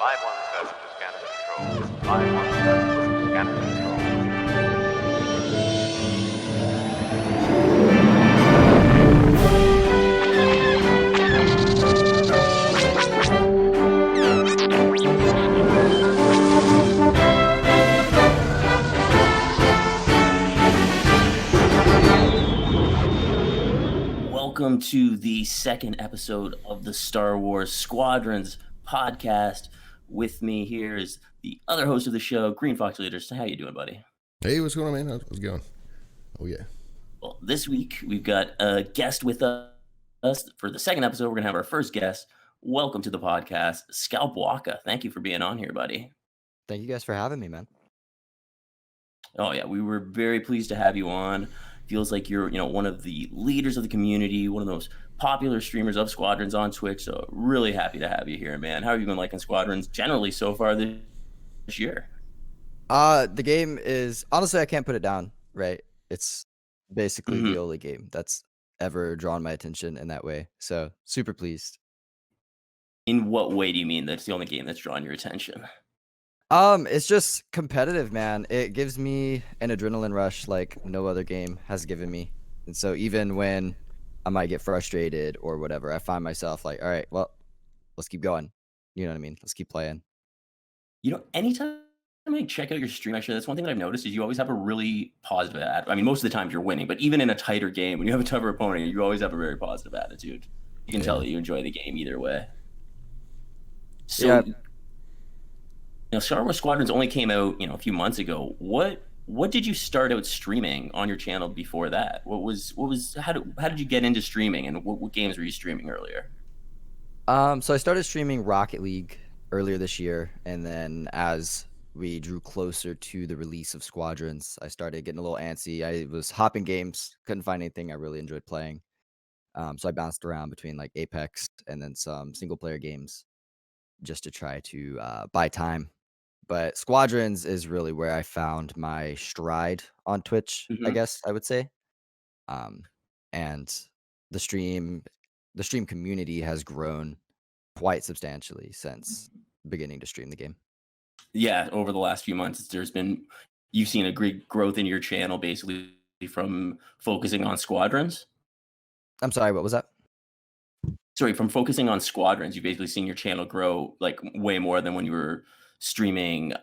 517 to scanner control. 517 to scanner control. Welcome to the second episode of the Star Wars Squadrons podcast. With me here is the other host of the show, Greenfoxleader. So how you doing, buddy? Hey, what's going on, man? How's it going? Oh, yeah. Well, this week we've got a guest with us. For the second episode, we're going to have our first guest. Welcome to the podcast, Scalpwakka. Thank you for being on here, buddy. Thank you guys for having me, man. Oh, yeah. We were very pleased to have you on. Feels like you're, one of the leaders of the community, one of the most popular streamers of Squadrons on Twitch. So really happy to have you here, man. How have you been liking Squadrons generally so far this year? The game is honestly, I can't put it down, right? It's basically the only game that's ever drawn my attention in that way. So super pleased. In what way do you mean that's the only game that's drawn your attention? It's just competitive, man. It gives me an adrenaline rush like no other game has given me. And so even when I might get frustrated or whatever, I find myself like, all right, well, let's keep going. You know what I mean? Let's keep playing. Anytime I check out your stream, actually, that's one thing that I've noticed is you always have a really positive attitude. I mean, most of the time you're winning, but even in a tighter game, when you have a tougher opponent, you always have a very positive attitude. You can tell that you enjoy the game either way. So, Star Wars Squadrons only came out, a few months ago. What did you start out streaming on your channel before that? How did you get into streaming, and what games were you streaming earlier? So I started streaming Rocket League earlier this year, and then as we drew closer to the release of Squadrons, I started getting a little antsy. I was hopping games, couldn't find anything I really enjoyed playing. So I bounced around between like Apex and then some single player games just to try to buy time. But Squadrons is really where I found my stride on Twitch, I guess I would say. And the stream community has grown quite substantially since beginning to stream the game. Yeah, over the last few months, you've seen a great growth in your channel, basically from focusing on Squadrons. I'm sorry, what was that? Sorry, from focusing on Squadrons, you've basically seen your channel grow like way more than when you were streaming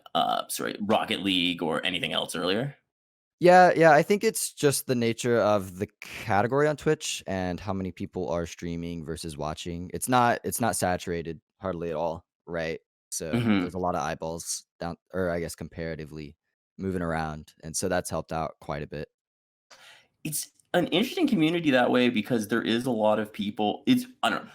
Rocket League or anything else earlier. Yeah, I think it's just the nature of the category on Twitch and how many people are streaming versus watching. It's not saturated hardly at all, right? So there's a lot of eyeballs down, or I guess comparatively moving around, and so that's helped out quite a bit. It's an interesting community that way because there is a lot of people. I don't know.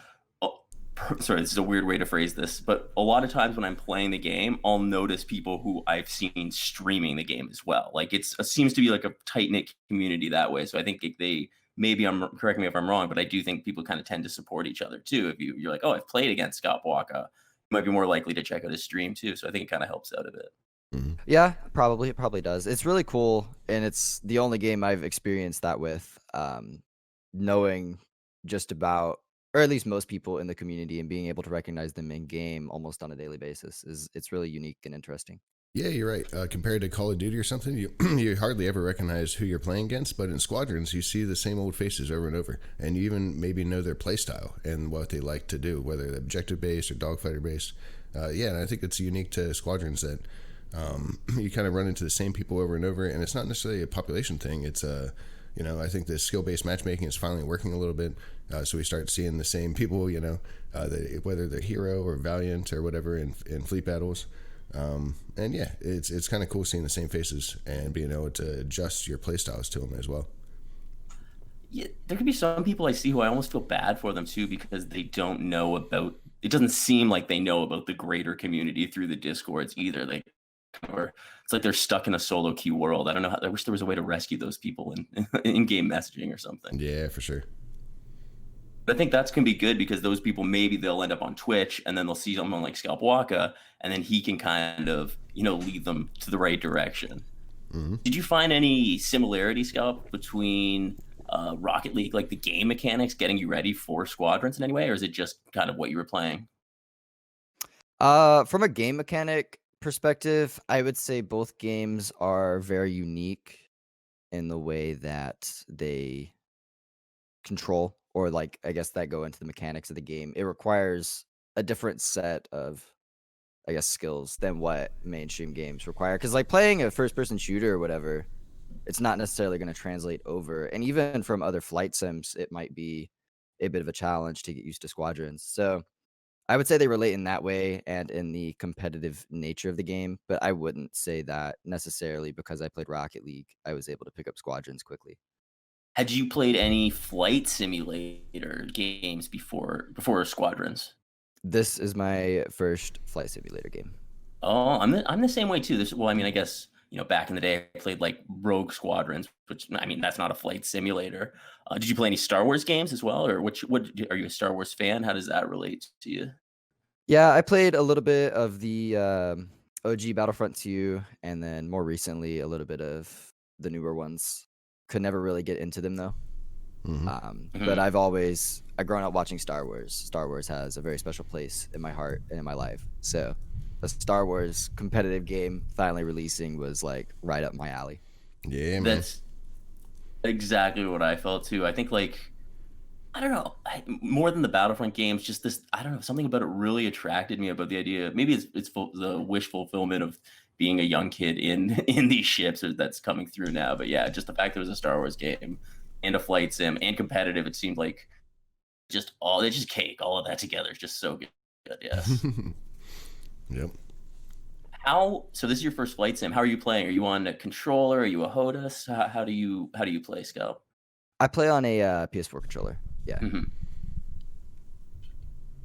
Sorry, this is a weird way to phrase this, but a lot of times when I'm playing the game, I'll notice people who I've seen streaming the game as well. Like it seems to be like a tight-knit community that way. So I think correct me if I'm wrong, but I do think people kind of tend to support each other too. If you're like, oh, I've played against Scalpwakka, you might be more likely to check out his stream too. So I think it kind of helps out a bit. Yeah, probably. It probably does. It's really cool, and it's the only game I've experienced that with. Knowing just about, or at least most people in the community, and being able to recognize them in game almost on a daily basis it's really unique and interesting. Yeah, you're right. Compared to Call of Duty or something, you hardly ever recognize who you're playing against, but in Squadrons, you see the same old faces over and over, and you even maybe know their play style and what they like to do, whether they're objective-based or dogfighter-based. And I think it's unique to Squadrons that you kind of run into the same people over and over, and it's not necessarily a population thing. It's I think the skill-based matchmaking is finally working a little bit, so we start seeing the same people, whether they're Hero or Valiant or whatever in fleet battles. And yeah, it's kind of cool seeing the same faces and being able to adjust your playstyles to them as well. Yeah, there could be some people I see who I almost feel bad for them too because they don't know about. It doesn't seem like they know about the greater community through the Discords either. Or it's like they're stuck in a solo queue world. I don't know I wish there was a way to rescue those people in game messaging or something. Yeah, for sure. But I think that's going to be good because those people, maybe they'll end up on Twitch and then they'll see someone like Scalpwakka and then he can kind of, lead them to the right direction. Did you find any similarity, Scalp, between Rocket League, like the game mechanics, getting you ready for Squadrons in any way, or is it just kind of what you were playing? From a game mechanic perspective, I would say both games are very unique in the way that they control, or like I guess that go into the mechanics of the game. It requires a different set of, I guess, skills than what mainstream games require. Because like playing a first-person shooter or whatever, it's not necessarily going to translate over. And even from other flight sims, it might be a bit of a challenge to get used to squadrons. So I would say they relate in that way and in the competitive nature of the game. But I wouldn't say that necessarily because I played Rocket League, I was able to pick up squadrons quickly. Had you played any flight simulator games before Squadrons? This is my first flight simulator game. Oh, I'm the same way too. Well, I mean, I guess back in the day, I played like Rogue Squadrons, which I mean, that's not a flight simulator. Did you play any Star Wars games as well, or what? Are you a Star Wars fan? How does that relate to you? Yeah, I played a little bit of the OG Battlefront 2, and then more recently a little bit of the newer ones. Could never really get into them though. But I've grown up watching Star Wars. Star Wars has a very special place in my heart and in my life. So a Star Wars competitive game finally releasing was like right up my alley. Yeah, man. That's exactly what I felt too. I think like I don't know, more than the Battlefront games, just this I don't know, something about it really attracted me about the idea. Maybe it's the wish fulfillment of being a young kid in in these ships that's coming through now. But yeah, just the fact there was a Star Wars game and a flight sim and competitive, it seemed like it's just cake. All of that together is just so good. Yes. Yep. So this is your first flight sim. How are you playing? Are you on a controller? Are you a HOTAS? How do you play Scalp? I play on a PS4 controller. Yeah. Mhm.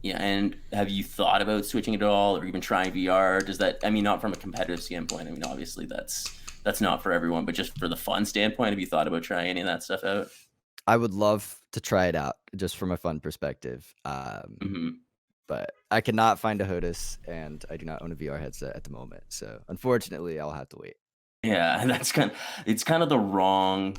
Yeah, and have you thought about switching it at all, or even trying VR? Does that? I mean, not from a competitive standpoint. I mean, obviously that's not for everyone, but just for the fun standpoint, have you thought about trying any of that stuff out? I would love to try it out just from a fun perspective. Hmm. But I cannot find a HOTAS, and I do not own a VR headset at the moment. So unfortunately, I'll have to wait. Yeah, it's kind of the wrong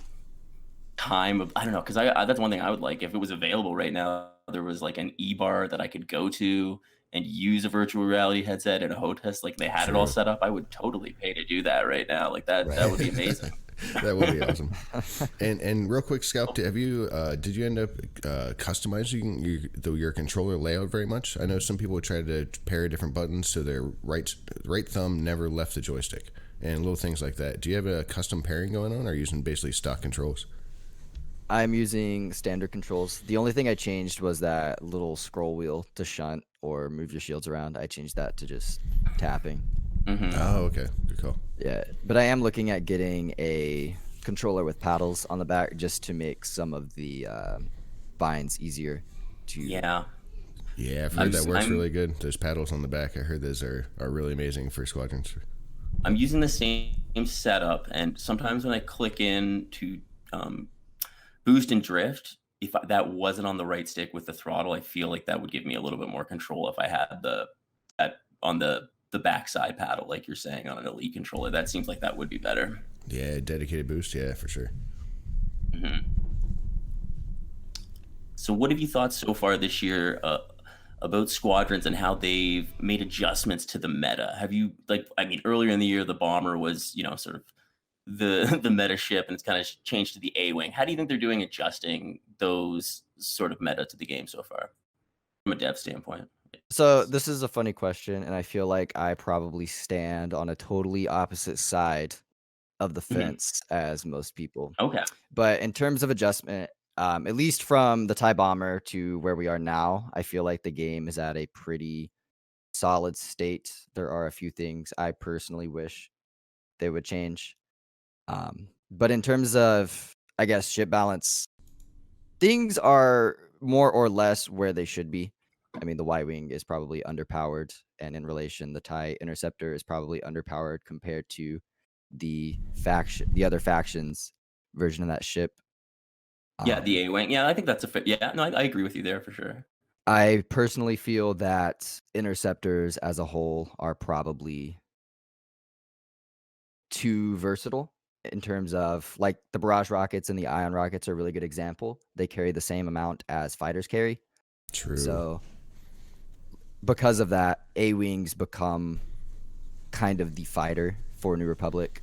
time of I don't know because I that's one thing I would like if it was available right now. There was like an e-bar that I could go to and use a virtual reality headset and a HOTAS. Like they had it all True. set up. I would totally pay to do that right now. Like that Right. would be amazing. That would be awesome. And real quick, Scalp, did you end up customizing your controller layout very much? I know some people try to pair different buttons so their right thumb never left the joystick and little things like that. Do you have a custom pairing going on, or are you using basically stock controls? I'm using standard controls. The only thing I changed was that little scroll wheel to shunt or move your shields around. I changed that to just tapping. Hmm. Oh, okay. Good call. Yeah, but I am looking at getting a controller with paddles on the back just to make some of the binds easier to. Yeah. Yeah, I've heard that works I'm- really good. Those paddles on the back, I heard those are really amazing for squadrons. I'm using the same setup, and sometimes when I click in to boost and drift, if that wasn't on the right stick with the throttle, I feel like that would give me a little bit more control if I had on the backside paddle, like you're saying, on an elite controller. That seems like that would be better. Yeah, dedicated boost. Yeah, for sure. Hmm. So, what have you thought so far this year about Squadrons and how they've made adjustments to the meta? Have you I mean, earlier in the year, the bomber was sort of the meta ship, and it's kind of changed to the A-wing. How do you think they're doing adjusting those sort of meta to the game so far from a dev standpoint? So this is a funny question, and I feel like I probably stand on a totally opposite side of the Mhm. fence as most people. Okay. But in terms of adjustment, at least from the TIE Bomber to where we are now, I feel like the game is at a pretty solid state. There are a few things I personally wish they would change. But in terms of, I guess, ship balance, things are more or less where they should be. I mean, the Y-wing is probably underpowered, and in relation, the TIE Interceptor is probably underpowered compared to the other factions version of that ship. Yeah, the A-wing. Yeah, I think that's yeah, no, I agree with you there for sure. I personally feel that interceptors as a whole are probably too versatile in terms of like the barrage rockets and the ion rockets are a really good example. They carry the same amount as fighters carry. True. So because of that, A-Wings become kind of the fighter for New Republic.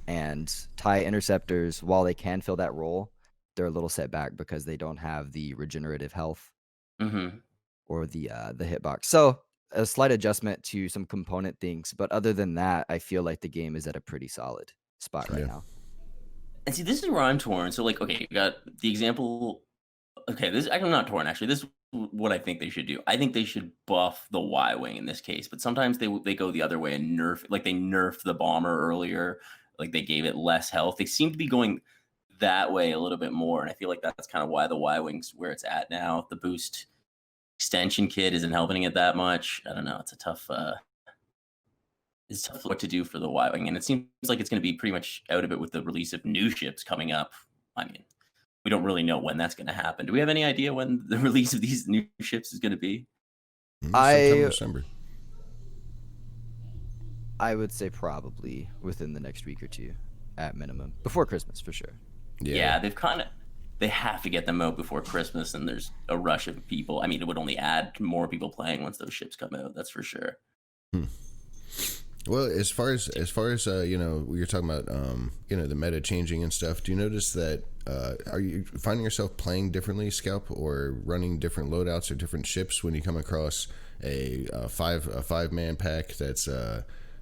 And TIE interceptors, while they can fill that role, they're a little set back because they don't have the regenerative health Mm-hmm. or the hitbox. So a slight adjustment to some component things, but other than that, I feel like the game is at a pretty solid spot right Yeah. now. And see, this is where I'm torn. So, like, okay, you got the example. Okay, I'm not torn actually. This is what I think they should do. I think they should buff the Y-wing in this case, but sometimes they go the other way and they nerfed the bomber earlier. Like they gave it less health. They seem to be going that way a little bit more, and I feel like that's kind of why the Y-wing's where it's at now. The boost extension kit isn't helping it that much. I don't know. It's tough what to do for the Y-wing, and it seems like it's going to be pretty much out of it with the release of new ships coming up. I mean, we don't really know when that's going to happen. Do we have any idea when the release of these new ships is going to be? Sometime December. I would say probably within the next week or two, at minimum, before Christmas for sure. Yeah, they have to get them out before Christmas, and there's a rush of people. I mean, it would only add more people playing once those ships come out. That's for sure. Well, as far as you know, you're talking about you know, the meta changing and stuff. Do you notice that are you finding yourself playing differently, Scalp, or running different loadouts or different ships when you come across a five-man pack that's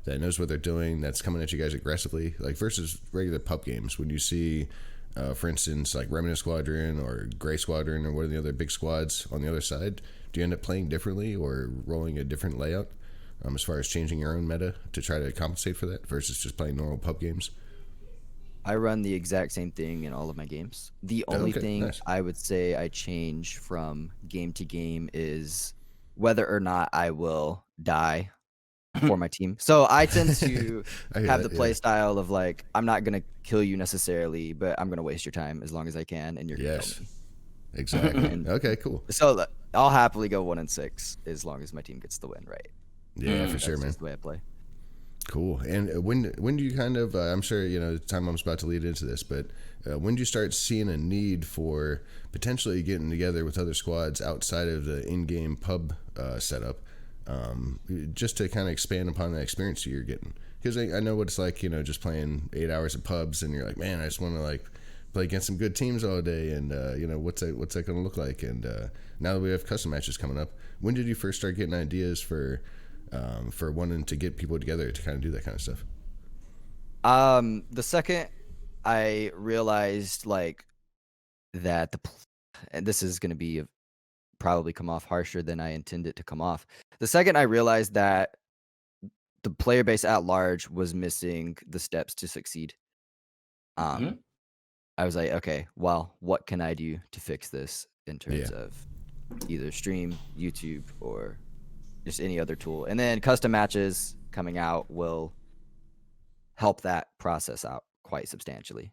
that knows what they're doing, that's coming at you guys aggressively, like versus regular pub games? When you see, for instance, like Remnant Squadron or Gray Squadron or one of the other big squads on the other side, do you end up playing differently or rolling a different layout? As far as changing your own meta to try to compensate for that versus just playing normal pub games? I run the exact same thing in all of my games. The only thing nice. I would say I change from game to game is whether or not I will die for my team. So I tend to have the play style of like, I'm not going to kill you necessarily, but I'm going to waste your time as long as I can, and you're going to kill me. Exactly. Okay, cool. So I'll happily go 1-6 as long as my team gets the win, right? Yeah, for sure, man. That's the way I play. Cool. And when do you kind of, I'm sure, you know, time I'm about to lead into this, but when do you start seeing a need for potentially getting together with other squads outside of the in-game pub setup, just to kind of expand upon that experience you're getting? Because I know what it's like, you know, just playing 8 hours of pubs, and you're like, man, I just want to like play against some good teams all day, and you know, what's that going to look like? And now that we have custom matches coming up, when did you first start getting ideas for wanting to get people together to kind of do that kind of stuff? The second I realized like that and this is going to be probably come off harsher than I intended to come off. The second I realized that the player base at large was missing the steps to succeed, I was like, okay, well, what can I do to fix this in terms of either stream, YouTube, or just any other tool? And then custom matches coming out will help that process out quite substantially.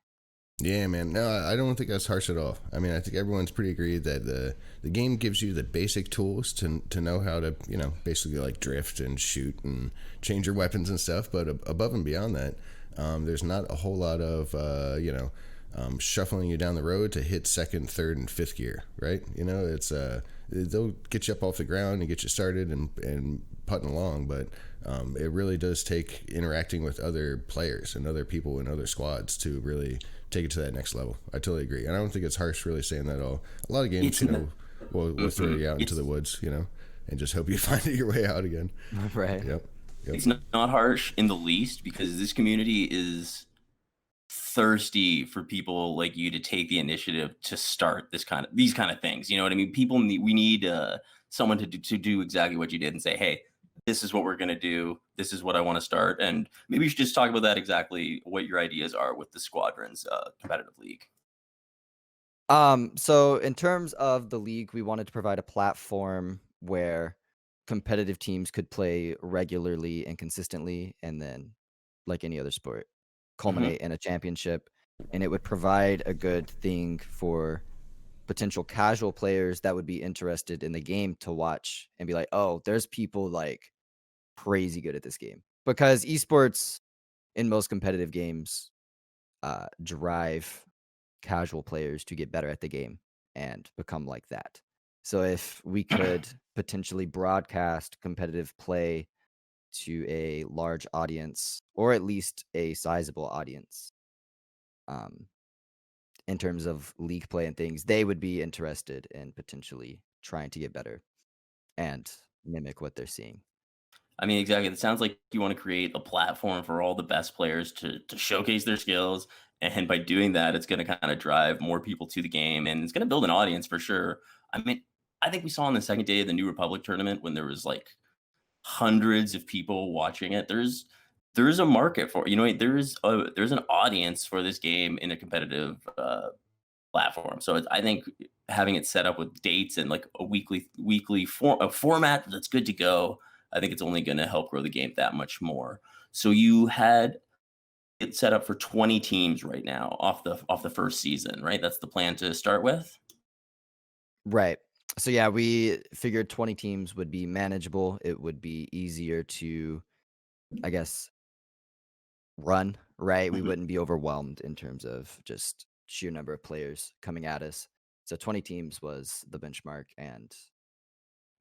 Yeah, man. No, I don't think that's harsh at all. I mean, I think everyone's pretty agreed that the game gives you the basic tools to know how to, you know, basically like drift and shoot and change your weapons and stuff. But above and beyond that, there's not a whole lot of, you know, shuffling you down the road to hit second, third, and fifth gear, right? You know, it's they'll get you up off the ground and get you started and putting along, but it really does take interacting with other players and other people and other squads to really take it to that next level. I totally agree, and I don't think it's harsh really saying that at all. A lot of games, you know, will throw you out into the woods, you know, and just hope you find your way out again. Right. Yep. It's not harsh in the least, because this community is thirsty for people like you to take the initiative to start these kind of things. You know what I mean? We need someone to do exactly what you did and say, hey, this is what we're going to do. This is what I want to start. And maybe you should just talk about that, exactly what your ideas are with the Squadrons competitive league. So in terms of the league, we wanted to provide a platform where competitive teams could play regularly and consistently, and then, like any other sport, culminate in a championship. And it would provide a good thing for potential casual players that would be interested in the game to watch and be like, oh, there's people like crazy good at this game. Because esports in most competitive games drive casual players to get better at the game and become like that. So if we could potentially broadcast competitive play to a large audience, or at least a sizable audience, um, in terms of league play and things, they would be interested in potentially trying to get better and mimic what they're seeing. I mean, exactly. It sounds like you want to create a platform for all the best players to showcase their skills, and by doing that, it's going to kind of drive more people to the game, and it's going to build an audience for sure. I mean, I think we saw on the second day of the New Republic tournament when there was like hundreds of people watching it. There's a market for it. There's an audience for this game in a competitive platform. So I think having it set up with dates and like a a format that's good to go, I think it's only going to help grow the game that much more. So you had it set up for 20 teams right now off the first season, right? That's the plan to start with. Right. So yeah, we figured 20 teams would be manageable. It would be easier to, I guess, run, right? We Mhm. wouldn't be overwhelmed in terms of just sheer number of players coming at us. So 20 teams was the benchmark, and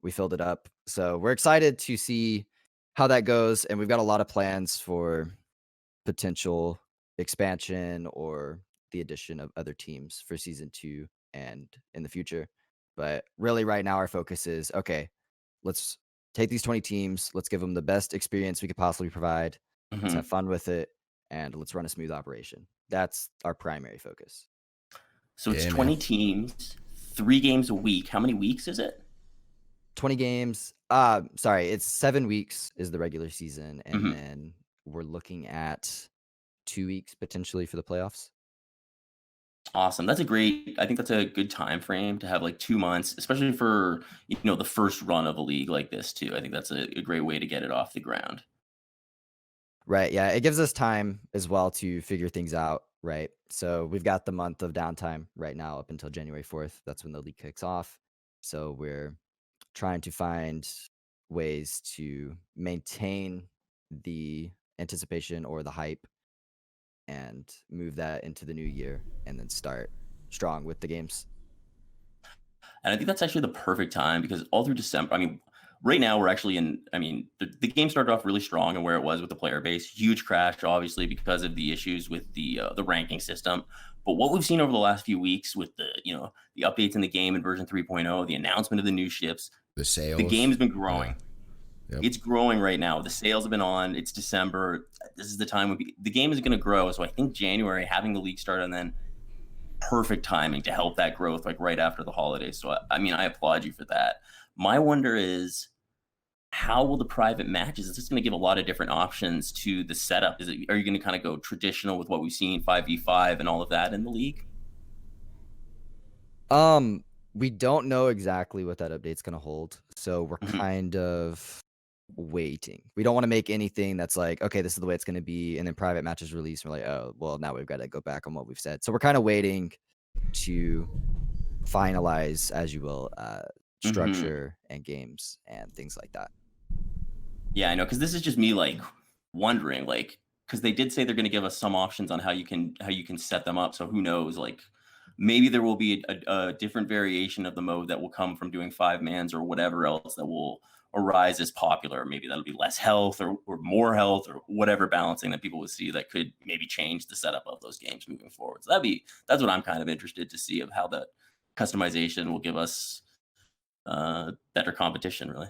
we filled it up. So we're excited to see how that goes, and we've got a lot of plans for potential expansion or the addition of other teams for season 2 and in the future. But really right now our focus is, okay, let's take these 20 teams, let's give them the best experience we could possibly provide. Let's have Mhm. fun with it, and let's run a smooth operation. That's our primary focus. So it's Yeah, man. 20 teams, 3 games a week. How many weeks is it? 20 games. Sorry, it's 7 weeks is the regular season, and Mhm. then we're looking at 2 weeks potentially for the playoffs. Awesome. I think that's a good time frame to have like 2 months, especially for, the first run of a league like this too. I think that's a great way to get it off the ground. Right. Yeah. It gives us time as well to figure things out. Right. So we've got the month of downtime right now up until January 4th. That's when the league kicks off. So we're trying to find ways to maintain the anticipation or the hype and move that into the new year and then start strong with the games. And I think that's actually the perfect time because all through December, I mean, right now we're actually the game started off really strong and where it was with the player base, huge crash, obviously, because of the issues with the ranking system. But what we've seen over the last few weeks with the updates in the game in version 3.0, the announcement of the new ships, The sales. the game has been Yeah. growing. Yep. It's growing right now. The sales have been on. It's December. This is the time when the game is going to grow. So I think January, having the league start and then perfect timing to help that growth like right after the holidays. So I mean, I applaud you for that. My wonder is how will the private matches? Is this going to give a lot of different options to the setup? Are you going to kind of go traditional with what we've seen 5v5 and all of that in the league? We don't know exactly what that update's gonna hold, so we're Mhm. kind of waiting. We don't want to make anything that's like, okay, this is the way it's gonna be, and then private matches release, and we're like, oh, well, now we've got to go back on what we've said. So we're kind of waiting to finalize, as you will, Mhm. structure and games and things like that. Yeah, I know, because this is just me like wondering, like, because they did say they're going to give us some options on how you can set them up. So who knows? Like, maybe there will be a different variation of the mode that will come from doing 5 mans or whatever else that will arise as popular. Maybe that'll be less health or more health or whatever balancing that people will see that could maybe change the setup of those games moving forward. So that's what I'm kind of interested to see of how that customization will give us better competition, really.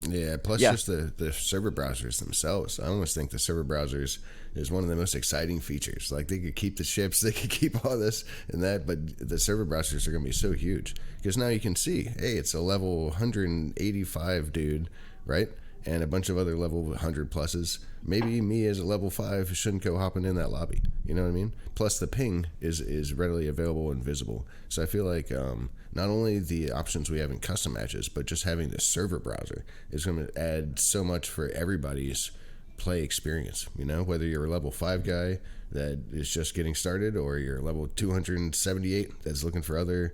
Yeah, plus Yeah, just the server browsers themselves. I almost think the server browsers is one of the most exciting features. Like they could keep the ships, they could keep all this and that, but the server browsers are going to be so huge because now you can see, hey, it's a level 185 dude, right? And a bunch of other level 100 pluses. Maybe me as a level 5 shouldn't go hopping in that lobby. You know what I mean? Plus the ping is readily available and visible. So I feel like not only the options we have in custom matches, but just having the server browser is going to add so much for everybody's play experience. You know, whether you're a level 5 guy that is just getting started or you're level 278 that's looking for other,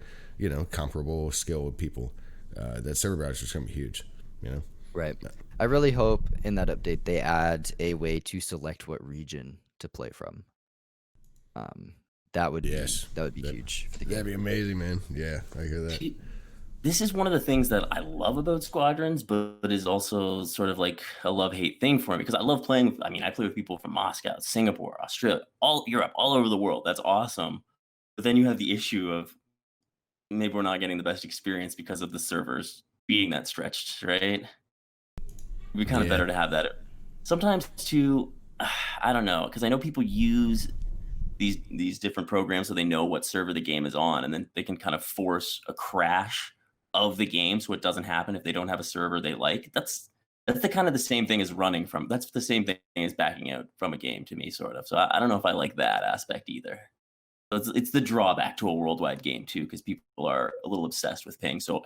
comparable skilled people, that server browser is going to be huge, you know? right. I really hope in that update they add a way to select what region to play from. That would Yes. be huge for the game. That'd be amazing, man. Yeah, I hear that. this is one of the things that I love about Squadrons, but is also sort of like a love-hate thing for me because I love playing. I mean, I play with people from Moscow, Singapore, Australia, all Europe, all over the world. That's awesome. But then you have the issue of maybe we're not getting the best experience because of the servers being that stretched, right? It'd be kind of Yeah. better to have that. Sometimes too, I don't know, because I know people use these different programs so they know what server the game is on, and then they can kind of force a crash of the game so it doesn't happen if they don't have a server they like. That's the kind of the same thing as running from. That's the same thing as backing out from a game to me, sort of. So I don't know if I like that aspect either. So it's the drawback to a worldwide game too, because people are a little obsessed with ping. So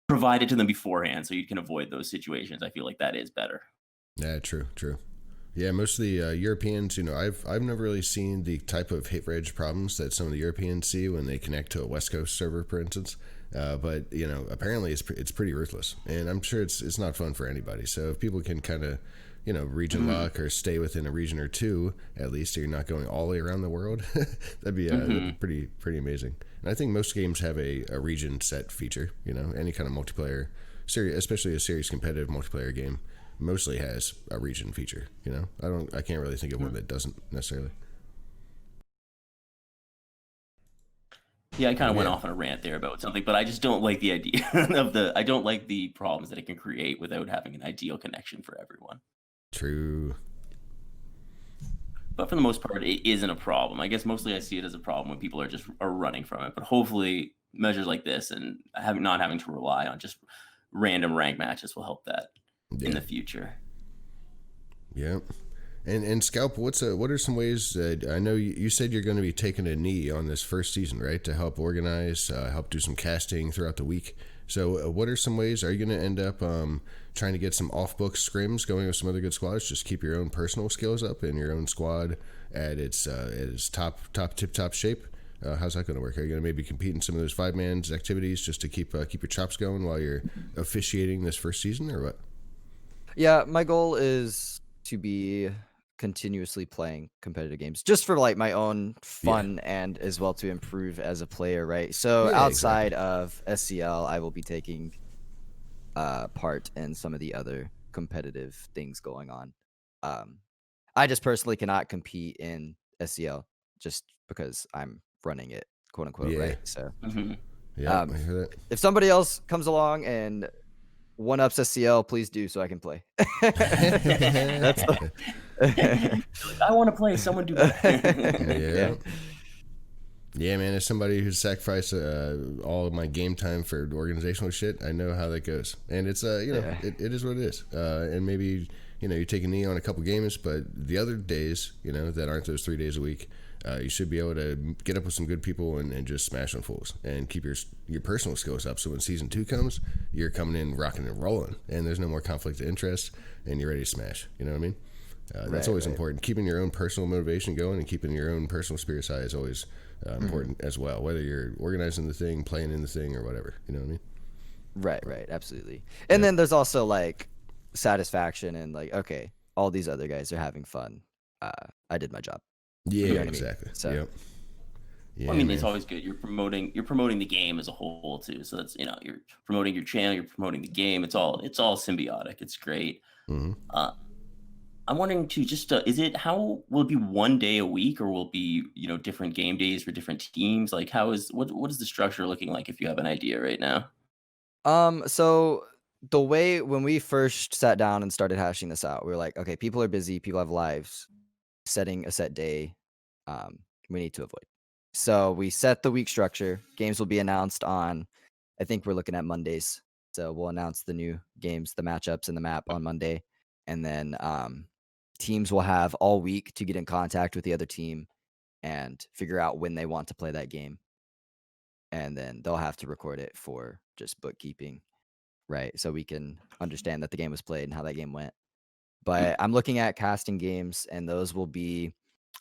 provide it to them beforehand so you can avoid those situations. I feel like that is better. Yeah, true. Yeah, most of the Europeans, I've never really seen the type of hit rage problems that some of the Europeans see when they connect to a West Coast server, for instance. But apparently it's pretty ruthless, and I'm sure it's not fun for anybody. So if people can kind of region lock or stay within a region or two at least, so you're not going all the way around the world, that'd be pretty amazing. And I think most games have a region set feature. Any kind of multiplayer series, especially a serious competitive multiplayer game, mostly has a region feature. I can't really think of one that doesn't necessarily. Yeah, I kind of went off on a rant there about something, but I just don't like the idea I don't like the problems that it can create without having an ideal connection for everyone. True. But for the most part, it isn't a problem. I guess mostly I see it as a problem when people are running from it. But hopefully measures like this and not having to rely on just random rank matches will help that in the future. Yeah. And Scalp, what are some ways that I know you said you're going to be taking a knee on this first season, right? To help organize, help do some casting throughout the week. So what are some ways? Are you going to end up trying to get some off-book scrims going with some other good squads? Just keep your own personal skills up and your own squad at its top tip-top shape? How's that going to work? Are you going to maybe compete in some of those 5-man activities just to keep your chops going while you're officiating this first season, or what? Yeah, my goal is to be continuously playing competitive games just for like my own fun and as well to improve as a player, right? So outside of SCL, I will be taking part in some of the other competitive things going on. I just personally cannot compete in SCL just because I'm running it, quote unquote, right? So I hear that. if somebody else comes along and one ups SCL, please do so I can play. That's I want to play. Someone do that. Yeah, man. As somebody who's sacrificed all of my game time for organizational shit, I know how that goes. And it's it is what it is. And maybe you take a knee on a couple games, but the other days that aren't those 3 days a week, you should be able to get up with some good people and just smash on fools and keep your personal skills up. So when season 2 comes, you're coming in rocking and rolling, and there's no more conflict of interest, and you're ready to smash. You know what I mean? That's always important. Keeping your own personal motivation going and keeping your own personal spirits high is always important as well, whether you're organizing the thing, playing in the thing, or whatever. You know what I mean? Right, absolutely. And then there's also like satisfaction and like, okay, all these other guys are having fun. I did my job. Yeah, You know what I mean? exactly. So Yeah, Well, I mean, man. it's always good. You're promoting the game as a whole too. So that's you're promoting your channel, you're promoting the game. It's all symbiotic. It's great. Mhm. I'm wondering too. Just how will it be 1 day a week, or will it be different game days for different teams? Like what is the structure looking like if you have an idea right now? So the way when we first sat down and started hashing this out, we were like, okay, people are busy, people have lives. Setting a set day, we need to avoid. So we set the week structure. Games will be announced on, I think we're looking at Mondays. So we'll announce the new games, the matchups, and the map on Monday, and then teams will have all week to get in contact with the other team and figure out when they want to play that game, and then they'll have to record it for just bookkeeping, right? So we can understand that the game was played and how that game went. But I'm looking at casting games, and those will be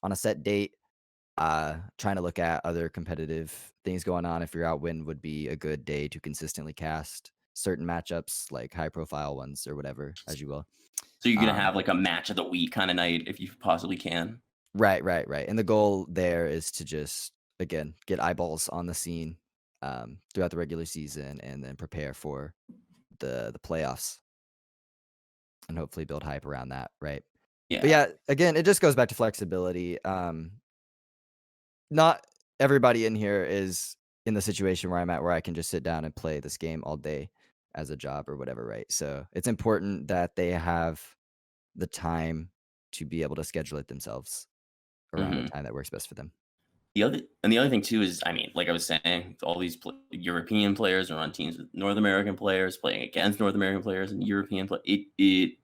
on a set date. Trying to look at other competitive things going on and figure out when would be a good day to consistently cast certain matchups, like high profile ones or whatever, as you will. So you're gonna have like a match of the week kind of night if you possibly can. Right. And the goal there is to just, again, get eyeballs on the scene, throughout the regular season, and then prepare for the playoffs, and hopefully build hype around that, right? But Yeah. yeah, again, it just goes back to flexibility. Not everybody in here is in the situation where I'm at, where I can just sit down and play this game all day as a job or whatever, right? So it's important that they have the time to be able to schedule it themselves around the Mhm. time that works best for them. The other thing too is, I mean, like I was saying, all these European players are on teams with North American players playing against North American players and European play. It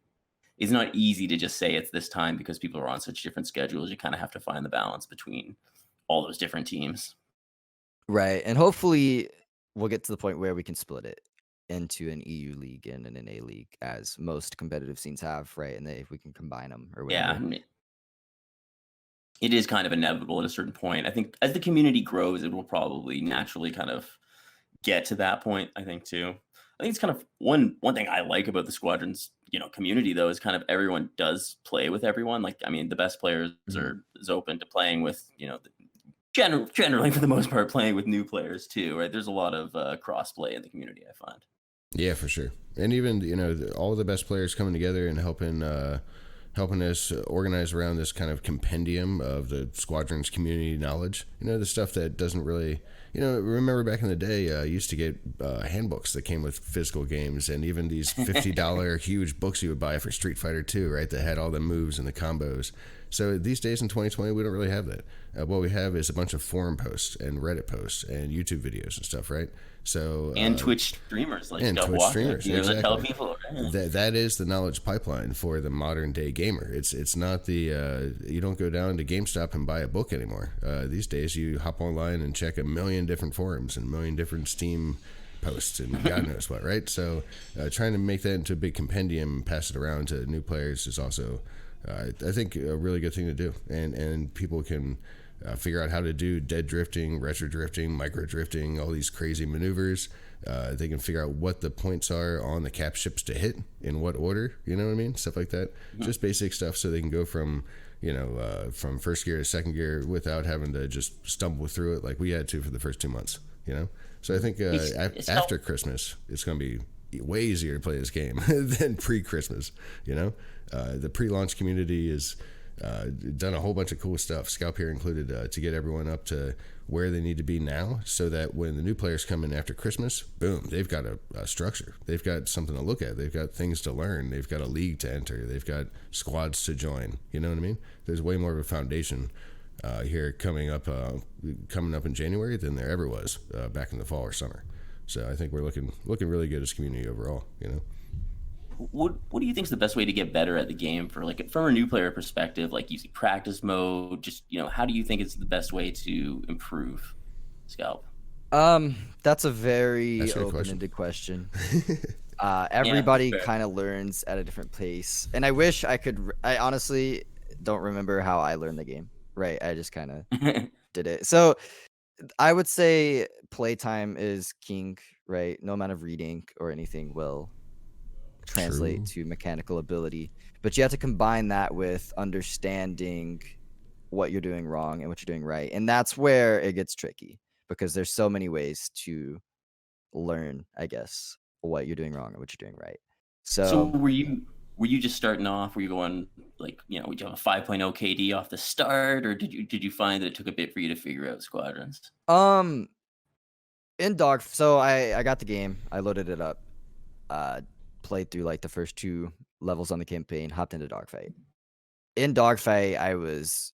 is not easy to just say it's this time because people are on such different schedules. You kind of have to find the balance between all those different teams. Right. And hopefully we'll get to the point where we can split it into an EU league and an A league, as most competitive scenes have, right? And if we can combine them or Yeah, I whatever. mean, it is kind of inevitable at a certain point. I think as the community grows, it will probably naturally kind of get to that point, I think too. I think it's kind of one thing I like about the Squadrons, community though, is kind of everyone does play with everyone. Like, I mean, the best players are is open to playing with, generally for the most part playing with new players too, right? There's a lot of cross play in the community, I find. Yeah, for sure. And even all the best players coming together and helping us organize around this kind of compendium of the Squadrons community knowledge. The stuff that doesn't really, remember back in the day, I used to get handbooks that came with physical games, and even these $50 huge books you would buy for Street Fighter 2, right? That had all the moves and the combos. So these days in 2020, we don't really have that. What we have is a bunch of forum posts and Reddit posts and YouTube videos and stuff, right? So And Twitch streamers like and Twitch Scalpwakka, streamers, that tell exactly. people. That is the knowledge pipeline for the modern day gamer. It's not the you don't go down to GameStop and buy a book anymore. These days you hop online and check a million different forums and a million different Steam posts and God knows what, right? So trying to make that into a big compendium and pass it around to new players is also I think a really good thing to do, and people can figure out how to do dead drifting, retro drifting, micro drifting, all these crazy maneuvers. They can figure out what the points are on the cap ships to hit in what order, you know what I mean? Stuff like that. Mm-hmm. Just basic stuff so they can go from, from first gear to second gear without having to just stumble through it like we had to for the first 2 months, So I think after Christmas, it's going to be way easier to play this game than pre-Christmas, The pre-launch community is done a whole bunch of cool stuff, Scalp here included, to get everyone up to where they need to be now, so that when the new players come in after Christmas, boom, they've got a structure. They've got something to look at. They've got things to learn. They've got a league to enter. They've got squads to join. You know what I mean? There's way more of a foundation here coming up in January than there ever was back in the fall or summer. So I think we're looking really good as a community overall. What do you think is the best way to get better at the game from a new player perspective, like using practice mode? Just, how do you think is the best way to improve Scalp? That's a very open-ended question. Everybody kind of learns at a different pace, and I wish I honestly don't remember how I learned the game, right? I just kind of did it. So I would say playtime is king, right? No amount of reading or anything will translate to mechanical ability, but you have to combine that with understanding what you're doing wrong and what you're doing right, and that's where it gets tricky, because there's so many ways to learn, I guess, what you're doing wrong and what you're doing right. So were you just starting off? Were you going would you have a 5.0 KD off the start, or did you find that it took a bit for you to figure out Squadrons? In dog, so I got the game, I loaded it up, played through the first 2 levels on the campaign, hopped into dogfight. In dogfight, I was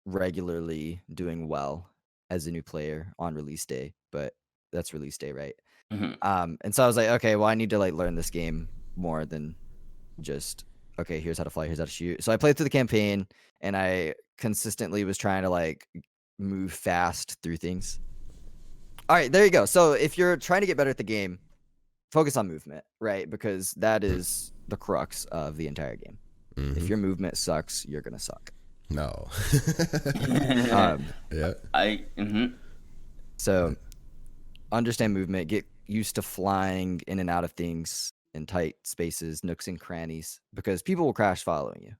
regularly doing well as a new player on release day, but that's release day, right? Mm-hmm. And so I was like, okay, well, I need to learn this game more than just, okay, here's how to fly, here's how to shoot. So I played through the campaign, and I consistently was trying to move fast through things. All right, there you go. So if you're trying to get better at the game, focus on movement, right? Because that is the crux of the entire game. Mm-hmm. If your movement sucks, you're gonna suck. No. Yeah. So understand movement, get used to flying in and out of things in tight spaces, nooks and crannies, because people will crash following you.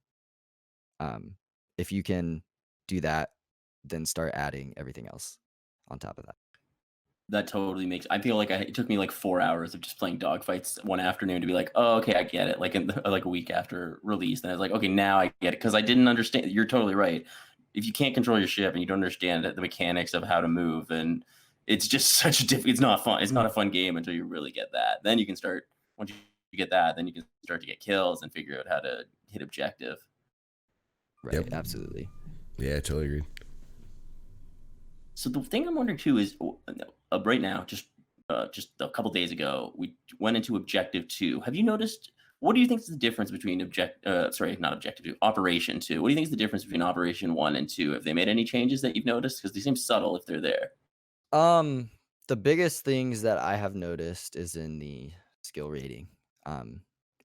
If you can do that, then start adding everything else on top of that. That totally makes. I feel like it took me like 4 hours of just playing dogfights one afternoon to be like, oh, okay, I get it. Like like a week after release, and I was like, okay, now I get it because I didn't understand. You're totally right. If you can't control your ship and you don't understand the mechanics of how to move, and it's just such a it's not fun. It's not a fun game until you really get that. Then you can start. Once you get that, then you can start to get kills and figure out how to hit objective. Right. Yep. Absolutely. Yeah, I totally agree. So the thing I'm wondering too is right now, just a couple days ago, we went into Objective 2. Have you noticed? What do you think is the difference between not Objective 2, Operation 2? What do you think is the difference between Operation 1 and 2? Have they made any changes that you've noticed? Because they seem subtle if they're there. The biggest things that I have noticed is in the skill rating.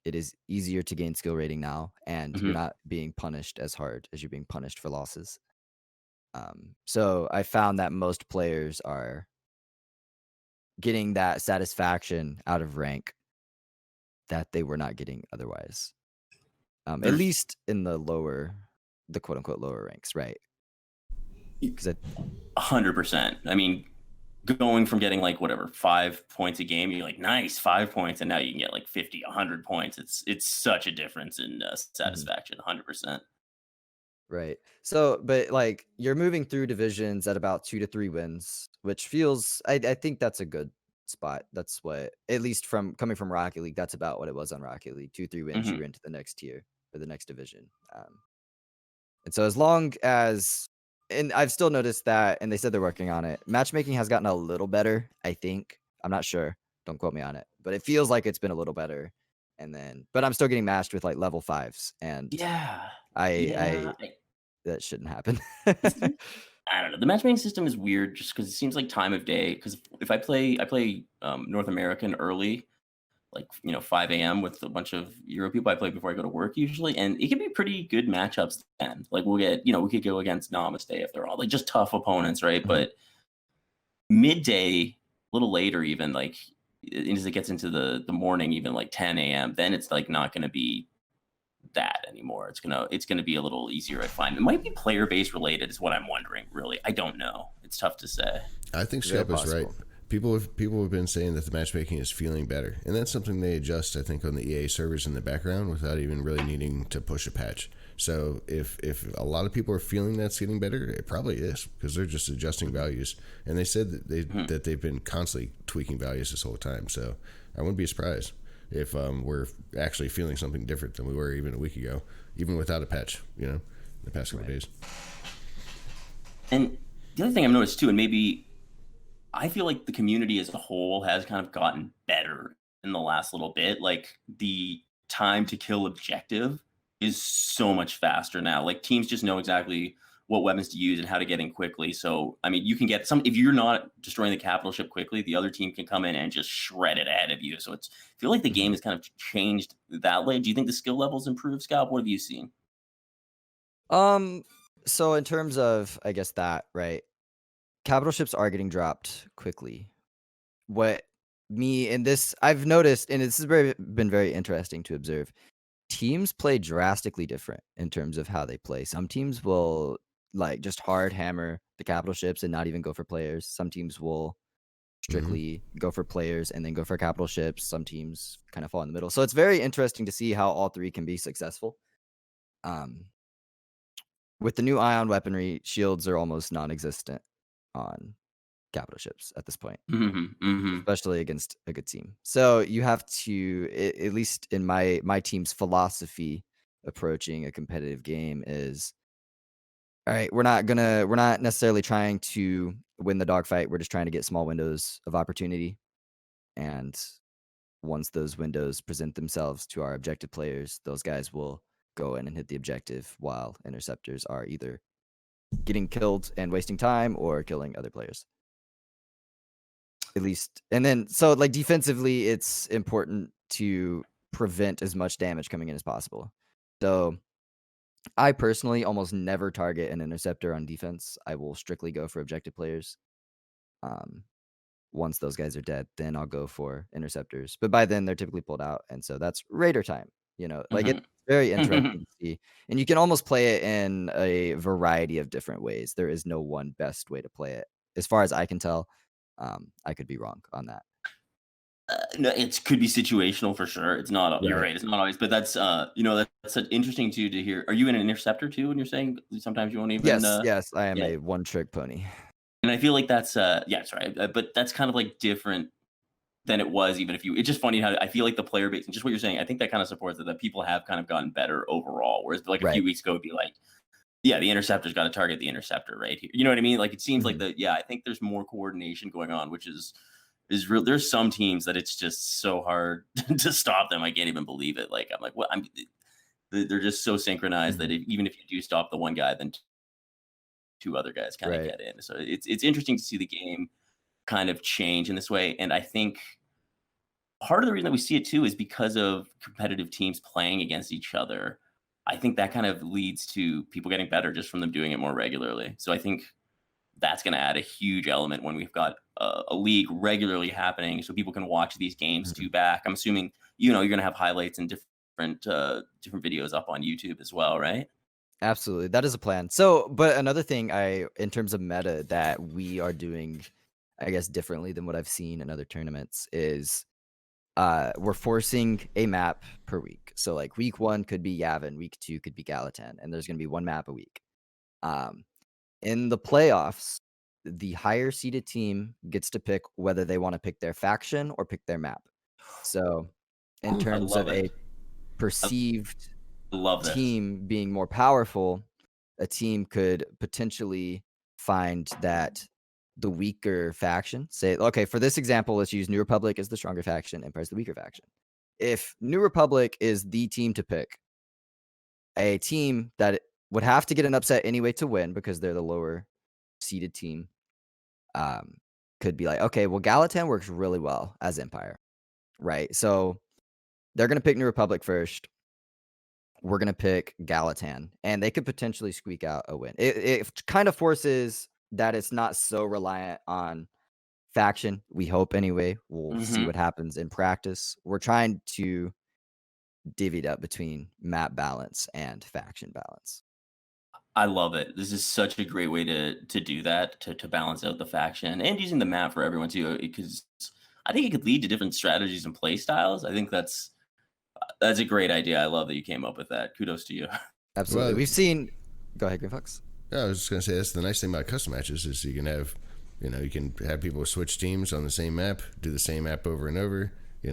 It is easier to gain skill rating now, and you're not being punished as hard as you're being punished for losses. So I found that most players are getting that satisfaction out of rank that they were not getting otherwise. At least in the quote unquote lower ranks, right? Because 100%. I mean, going from getting like whatever 5 points a game, you're like, nice, 5 points, and now you can get like 50, 100 points. It's such a difference in satisfaction. 100%. right. So, but like you're moving through divisions at about 2 to 3 wins, which feels, I think that's a good spot. That's what, at least from coming from Rocket League, that's about what it was on Rocket League. 2, 3 wins, you're into the next tier or the next division. And so as long as, and I've still noticed that, and they said they're working on it. Matchmaking has gotten a little better, I think. I'm not sure. Don't quote me on it, but it feels like it's been a little better. And then, but I'm still getting matched with like level 5s, and that shouldn't happen. I don't know. The matchmaking system is weird just because it seems like time of day. Because if I play North American early, like 5 a.m. with a bunch of Euro people. I play before I go to work usually, and it can be pretty good matchups then. Like we could go against Namaste if they're all like just tough opponents, right? But midday, a little later, even like as it gets into the morning, even like 10 a.m., then it's like not going to be that anymore. It's gonna be a little easier, I find. It might be player base related is what I'm wondering, really. I don't know. It's tough to say. I think Scalp is right. People have been saying that the matchmaking is feeling better, and that's something they adjust, I think, on the EA servers in the background without even really needing to push a patch. So if a lot of people are feeling that's getting better, it probably is because they're just adjusting values. And they said that they've been constantly tweaking values this whole time. So I wouldn't be surprised if we're actually feeling something different than we were even a week ago, even without a patch, the past couple days. And the other thing I've noticed too, and maybe I feel like the community as a whole has kind of gotten better in the last little bit. Like the time to kill objective is so much faster now. Like teams just know exactly what weapons to use and how to get in quickly. So, I mean, you can get if you're not destroying the capital ship quickly, the other team can come in and just shred it ahead of you. So I feel like the game has kind of changed that way. Do you think the skill levels improved, Scalp? What have you seen? So in terms of, I guess that, right? Capital ships are getting dropped quickly. I've noticed, and this has been very interesting to observe. Teams play drastically different in terms of how they play. Some teams will like just hard hammer the capital ships and not even go for players. Some teams will strictly go for players and then go for capital ships. Some teams kind of fall in the middle. So it's very interesting to see how all three can be successful. With the new ion weaponry, shields are almost non-existent on capital ships at this point, especially against a good team. So you have to, at least in my team's philosophy approaching a competitive game is, all right, we're not necessarily trying to win the dogfight. We're just trying to get small windows of opportunity. And once those windows present themselves to our objective players, those guys will go in and hit the objective while interceptors are either getting killed and wasting time or killing other players. At least, and then so like defensively, it's important to prevent as much damage coming in as possible. So I personally almost never target an interceptor on defense. I will strictly go for objective players. Once those guys are dead, then I'll go for interceptors. But by then they're typically pulled out, and so that's raider time. Like it's very interesting to see, and you can almost play it in a variety of different ways. There is no one best way to play it, as far as I can tell. I could be wrong on that. No, it could be situational for sure. It's not. You're Right. right. It's not always. But that's that's interesting too to hear. Are you an interceptor too? When you're saying sometimes you won't even. Yes, I am yeah. a one-trick pony. And I feel like that's yeah, sorry, but that's kind of like different than it was. Even if you, it's just funny how I feel like the player base and just what you're saying. I think that kind of supports it. That people have kind of gotten better overall. Whereas like a few weeks ago, it'd be like, yeah, the interceptor's got to target the interceptor right here. You know what I mean? Like it seems like I think there's more coordination going on, which is real. There's some teams that it's just so hard to stop them. I can't even believe it. Like I'm like, what? They're just so synchronized that even if you do stop the one guy, then two other guys kind of get in. So it's interesting to see the game kind of change in this way. And I think part of the reason that we see it too is because of competitive teams playing against each other. I think that kind of leads to people getting better just from them doing it more regularly. So I think that's going to add a huge element when we've got a league regularly happening, so people can watch these games too back. I'm assuming you're going to have highlights and different videos up on YouTube as well, right? Absolutely, that is a plan. So, but another thing, in terms of meta that we are doing, I guess differently than what I've seen in other tournaments is, we're forcing a map per week. So like week 1 could be Yavin, week 2 could be Gallatin, and there's going to be one map a week. In the playoffs, the higher seeded team gets to pick whether they want to pick their faction or pick their map. So in terms of a perceived team being more powerful, a team could potentially find that the weaker faction, say, okay, for this example, let's use New Republic as the stronger faction, Empire's the weaker faction. If New Republic is the team to pick, a team that would have to get an upset anyway to win because they're the lower seeded team, could be like, okay, well, Gallatin works really well as Empire, right? So they're going to pick New Republic first. We're going to pick Gallatin, and they could potentially squeak out a win. It kind of forces that it's not so reliant on faction. We hope anyway. We'll see what happens in practice. We're trying to divvy it up between map balance and faction balance. I love it. This is such a great way to do that, to balance out the faction and using the map for everyone too, because I think it could lead to different strategies and play styles. I think that's a great idea. I love that you came up with that. Kudos to you. Absolutely. Well, we've seen. Go ahead, Greenfox. Yeah, I was just gonna say that's the nice thing about custom matches is you can have, you can have people switch teams on the same map, do the same map over and over. You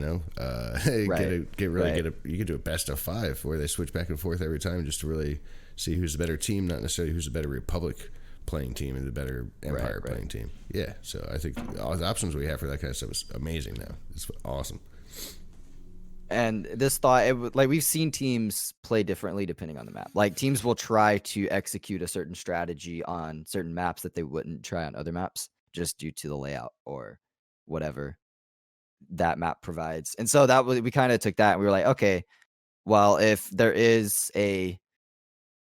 could do a best of 5 where they switch back and forth every time just to really see who's the better team, not necessarily who's the better Republic playing team and the better Empire playing team. Yeah, so I think all the options we have for that kind of stuff is amazing now. It's awesome. And this thought, like we've seen teams play differently depending on the map. Like teams will try to execute a certain strategy on certain maps that they wouldn't try on other maps just due to the layout or whatever that map provides. And so that was, we kind of took that and we were like, okay, well, if there is a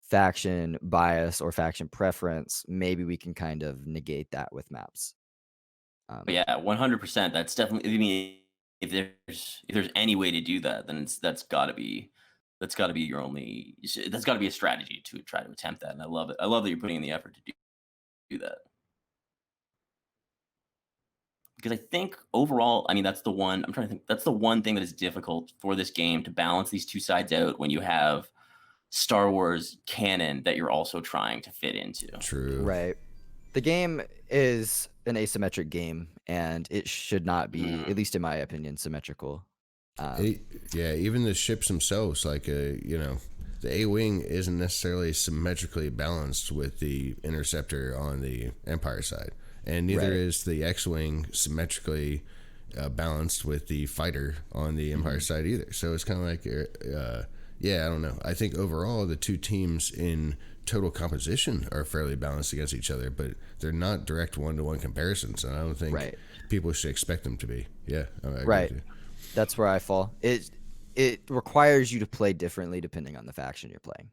faction bias or faction preference, maybe we can kind of negate that with maps. Yeah, 100%. That's definitely. I mean, if there's any way to do that, then that's got to be your only. That's got to be a strategy to try to attempt that, and I love it. I love that you're putting in the effort to do that. Because I think overall, I mean, that's the one I'm trying to think. That's the one thing that is difficult for this game, to balance these two sides out when you have Star Wars canon that you're also trying to fit into. True. Right. The game is an asymmetric game, and it should not be, at least in my opinion, symmetrical. Even the ships themselves, like the A-Wing isn't necessarily symmetrically balanced with the Interceptor on the Empire side, and neither is the X-Wing symmetrically balanced with the fighter on the Empire side either. So it's kind of like, I don't know. I think overall the two teams in total composition are fairly balanced against each other, but they're not direct one-to-one comparisons, and I don't think people should expect them to be. Yeah, I agree with you. That's where I fall. It requires you to play differently depending on the faction you're playing,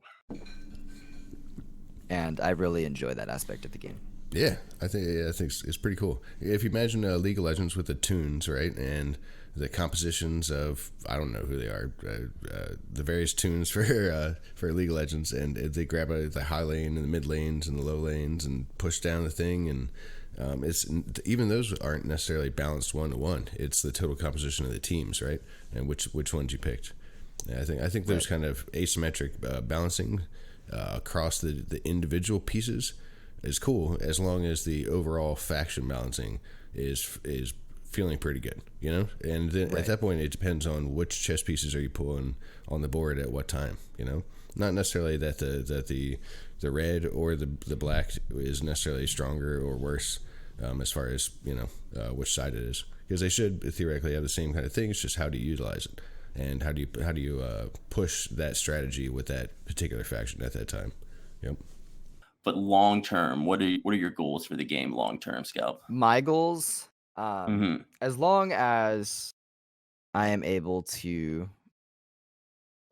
and I really enjoy that aspect of the game. Yeah, I think it's pretty cool. If you imagine League of Legends with the tunes, right, and the compositions of, I don't know who they are, the various tunes for League of Legends, and they grab the high lane and the mid lanes and the low lanes and push down the thing, and It's even those aren't necessarily balanced 1-to-1. It's the total composition of the teams, right? And which ones you picked. And I think those kind of asymmetric balancing across the individual pieces is cool, as long as the overall faction balancing is feeling pretty good, you know. And then at that point, it depends on which chess pieces are you pulling on the board at what time, you know. Not necessarily that the red or the black is necessarily stronger or worse as far as, you know, which side it is, because they should theoretically have the same kind of thing. It's just how do you utilize it, and how do you push that strategy with that particular faction at that time. Yep. But long term, what are your goals for the game long term, Scalp? My goals, as long as I am able to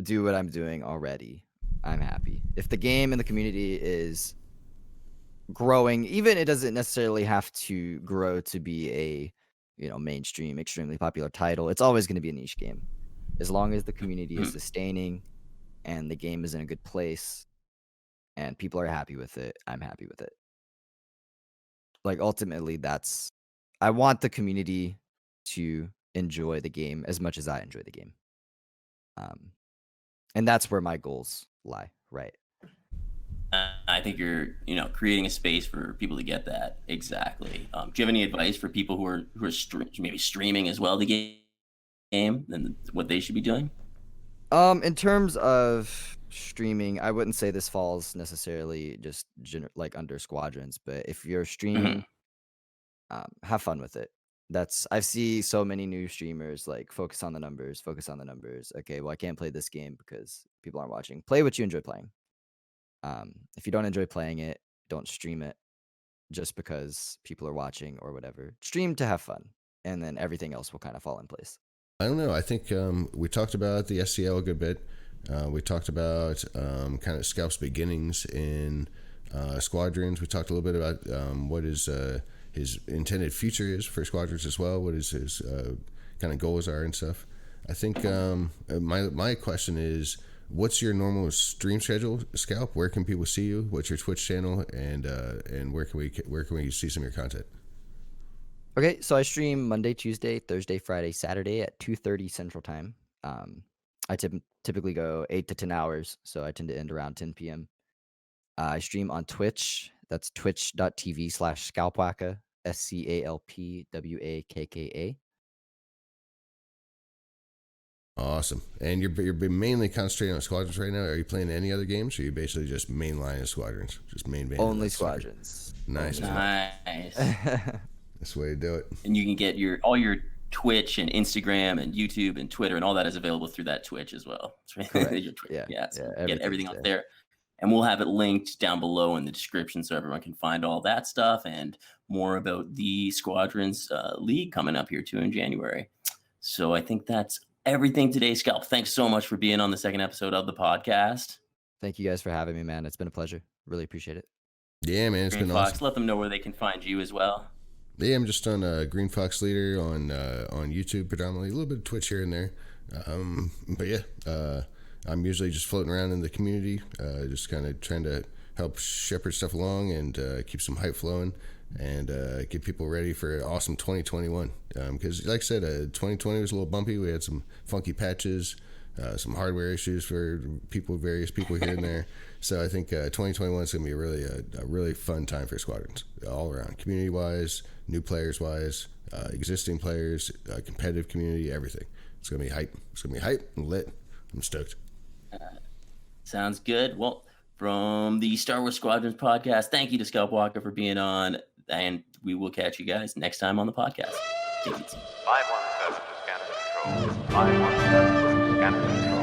do what I'm doing already, I'm happy. If the game and the community is growing, even it doesn't necessarily have to grow to be a, you know, mainstream, extremely popular title. It's always going to be a niche game. As long as the community is sustaining and the game is in a good place and people are happy with it, I'm happy with it. Like, ultimately, I want the community to enjoy the game as much as I enjoy the game. And that's where my goals lie, right? I think you're, you know, creating a space for people to get that. Exactly. Do you have any advice for people who are maybe streaming as well the game and what they should be doing? In terms of streaming, I wouldn't say this falls necessarily just like under Squadrons, but if you're streaming, have fun with it. I see so many new streamers like focus on the numbers. Okay, well, I can't play this game because people aren't watching. Play what you enjoy playing. If you don't enjoy playing it, don't stream it just because people are watching or whatever. Stream to have fun, and then everything else will kind of fall in place. I don't know. I think we talked about the SCL a good bit. We talked about kind of Scalp's beginnings in Squadrons. We talked a little bit about what his intended future is for Squadrons as well, what his kind of goals are and stuff. I think my question is, what's your normal stream schedule, Scalp? Where can people see you? What's your Twitch channel, and where can we see some of your content? Okay, so I stream Monday, Tuesday, Thursday, Friday, Saturday at 2:30 Central Time. I typically go 8 to 10 hours, so I tend to end around 10 p.m. I stream on Twitch. That's twitch.tv/Scalpwakka, SCALPWAKKA. Awesome. And you're mainly concentrating on Squadrons right now. Are you playing any other games, or are you basically just mainline Squadrons? Just main Only Squadrons. Nice. Nice. That's the way to do it. And you can get all your Twitch and Instagram and YouTube and Twitter and all that is available through that Twitch as well. So get everything up there. And we'll have it linked down below in the description so everyone can find all that stuff and more about the Squadrons League coming up here too in January. So I think that's everything today, Scalp. Thanks so much for being on the second episode of the podcast. Thank you guys for having me, man. It's been a pleasure. Really appreciate it. Yeah, man. It's been awesome. Let them know where they can find you as well. Yeah, I'm just on Greenfoxleader on YouTube predominantly, a little bit of Twitch here and there. But yeah, I'm usually just floating around in the community, just kind of trying to help shepherd stuff along and keep some hype flowing and get people ready for an awesome 2021. Because like I said, 2020 was a little bumpy. We had some funky patches, some hardware issues for various people here and there. So I think 2021 is going to be a really fun time for Squadrons all around, community-wise, new players-wise, existing players, competitive community, everything. It's going to be hype. It's going to be hype and lit. I'm stoked. Sounds good. Well, from the Star Wars Squadrons podcast, thank you to Scalpwakka for being on, and we will catch you guys next time on the podcast. Take it easy. 517 to scanner control. 517 to scanner control.